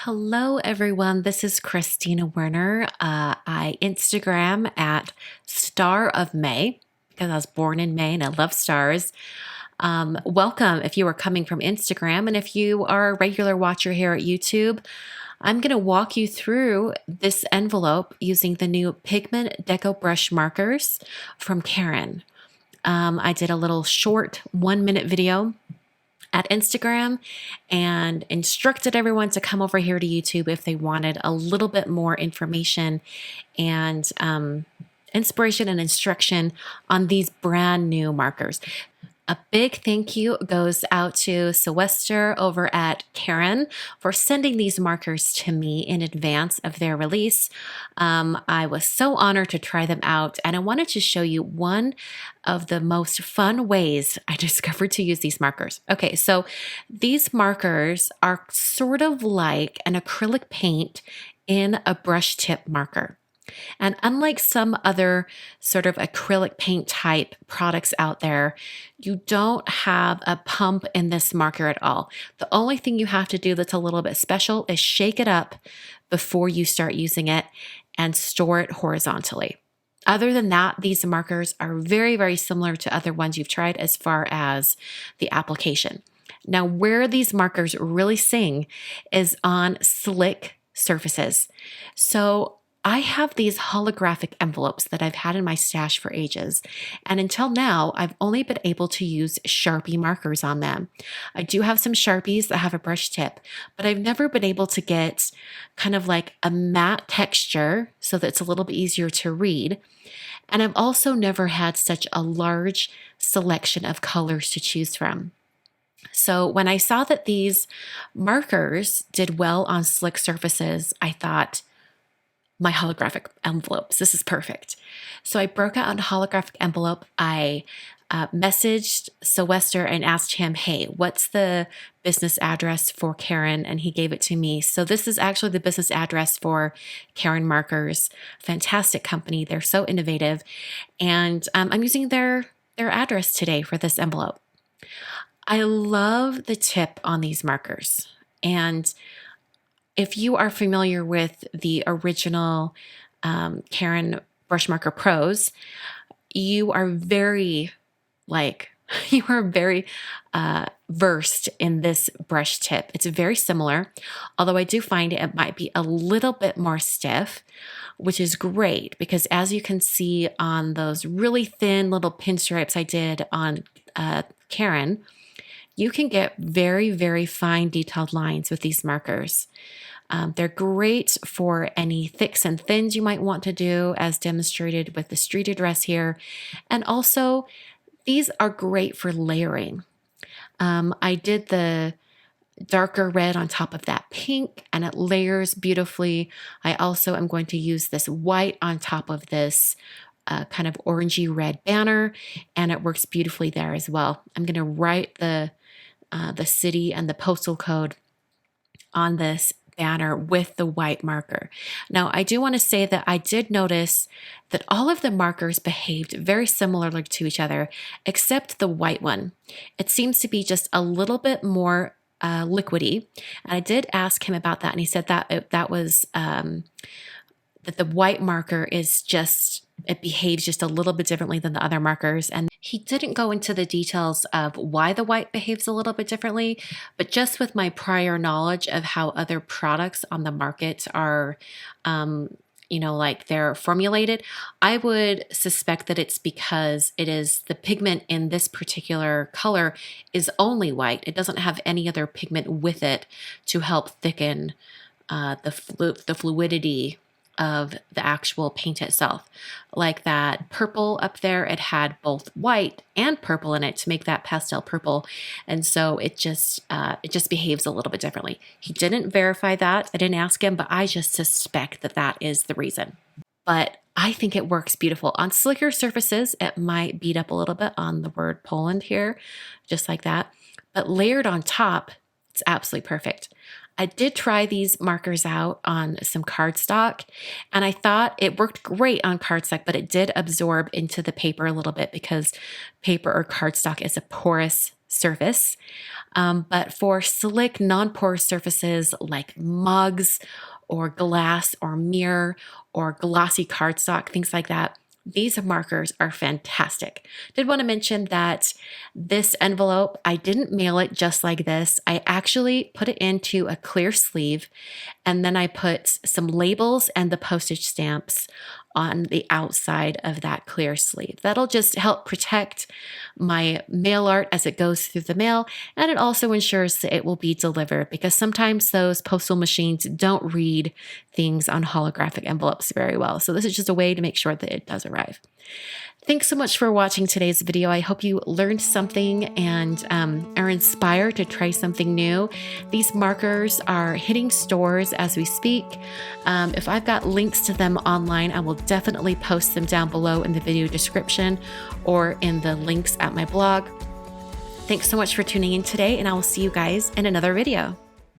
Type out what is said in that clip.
Hello, everyone. This is Christina Werner. I Instagram at Star of May because I was born in May and I love stars. Welcome if you are coming from Instagram. And if you are a regular watcher here at YouTube, I'm going to walk you through this envelope using the new Pigment Deco Brush markers from Caron. I did a little short 1-minute video at Instagram and instructed everyone to come over here to YouTube if they wanted a little bit more information and inspiration and instruction on these brand new markers. A big thank you goes out to Sylvester over at Caron for sending these markers to me in advance of their release. I was so honored to try them out, and I wanted to show you one of the most fun ways I discovered to use these markers. Okay, so these markers are sort of like an acrylic paint in a brush tip marker. And unlike some other sort of acrylic paint type products out there, you don't have a pump in this marker at all. The only thing you have to do that's a little bit special is shake it up before you start using it and store it horizontally. Other than that, these markers are very, very similar to other ones you've tried as far as the application. Now, where these markers really sing is on slick surfaces. So I have these holographic envelopes that I've had in my stash for ages, and until now, I've only been able to use Sharpie markers on them. I do have some Sharpies that have a brush tip, but I've never been able to get kind of like a matte texture so that it's a little bit easier to read. And I've also never had such a large selection of colors to choose from. So when I saw that these markers did well on slick surfaces, I thought, my holographic envelopes. This is perfect. So I broke out a holographic envelope. I messaged Sylvester and asked him, hey, what's the business address for Caron? And he gave it to me. So this is actually the business address for Caron Markers. Fantastic company. They're so innovative. And I'm using their address today for this envelope. I love the tip on these markers. And if you are familiar with the original Caron Brush Marker Pros, you are very versed in this brush tip. It's very similar, although I do find it might be a little bit more stiff, which is great because as you can see on those really thin little pinstripes I did on Caron, you can get very, very fine detailed lines with these markers. They're great for any thicks and thins you might want to do, as demonstrated with the street address here. And also, these are great for layering. I did the darker red on top of that pink, and it layers beautifully. I also am going to use this white on top of this kind of orangey red banner, and it works beautifully there as well. I'm going to write the city and the postal code on this banner with the white marker. Now, I do want to say that I did notice that all of the markers behaved very similarly to each other, except the white one. It seems to be just a little bit more liquidy. And I did ask him about that, and he said that that was that the white marker is just, it behaves just a little bit differently than the other markers. And he didn't go into the details of why the white behaves a little bit differently, but just with my prior knowledge of how other products on the market are, like they're formulated, I would suspect that it's because it is the pigment in this particular color is only white. It doesn't have any other pigment with it to help thicken the fluidity of the actual paint itself. Like that purple up there, it had both white and purple in it to make that pastel purple. And so it just behaves a little bit differently. He didn't verify that. I didn't ask him, but I just suspect that that is the reason. But I think it works beautiful. On slicker surfaces, it might beat up a little bit on the word Poland here, just like that. But layered on top, it's absolutely perfect. I did try these markers out on some cardstock, and I thought it worked great on cardstock, but it did absorb into the paper a little bit because paper or cardstock is a porous surface. But for slick, non-porous surfaces like mugs or glass or mirror or glossy cardstock, things like that, these markers are fantastic. Did want to mention that this envelope, I didn't mail it just like this. I actually put it into a clear sleeve, and then I put some labels and the postage stamps on the outside of that clear sleeve. That'll just help protect my mail art as it goes through the mail, and it also ensures that it will be delivered, because sometimes those postal machines don't read things on holographic envelopes very well. So this is just a way to make sure that it does arrive. Thanks so much for watching today's video. I hope you learned something and are inspired to try something new. These markers are hitting stores as we speak. If I've got links to them online, I will definitely post them down below in the video description or in the links at my blog. Thanks so much for tuning in today, and I will see you guys in another video.